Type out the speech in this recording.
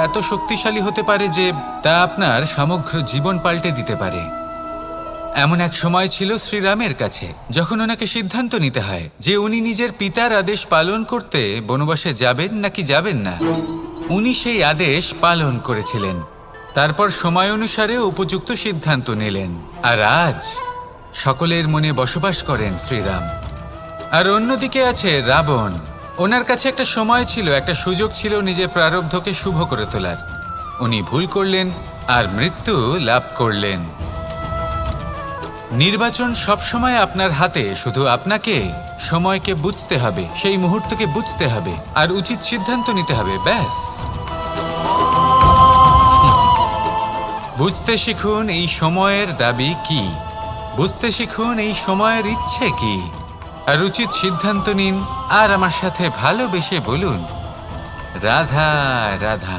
এত শক্তিশালী হতে পারে যে তা আপনার সমগ্র জীবন পাল্টে দিতে পারে। এমন এক সময় ছিল শ্রীরামের কাছে যখন ওনাকে সিদ্ধান্ত নিতে হয় যে উনি নিজের পিতার আদেশ পালন করতে বনবাসে যাবেন নাকি যাবেন না। উনি সেই আদেশ পালন করেছিলেন, তারপর সময় অনুসারে উপযুক্ত সিদ্ধান্ত নিলেন। আর আজ সকলের মনে বসবাস করেন শ্রীরাম। আর অন্যদিকে আছে রাবণ। ওনার কাছে একটা সময় ছিল, একটা সুযোগ ছিল নিজের প্রারব্ধকে শুভ করে তোলার। উনি ভুল করলেন আর মৃত্যু লাভ করলেন। নির্বাচন সবসময় আপনার হাতে, শুধু আপনাকে সময়কে বুঝতে হবে, সেই মুহূর্তকে বুঝতে হবে আর উচিত সিদ্ধান্ত নিতে হবে, ব্যাস। বুঝতে শিখুন এই সময়ের দাবি কি, বুঝতে শিখুন এই সময়ের ইচ্ছে কি, আর উচিত সিদ্ধান্ত নিন। আর আমার সাথে ভালোবেসে বলুন, রাধা রাধা।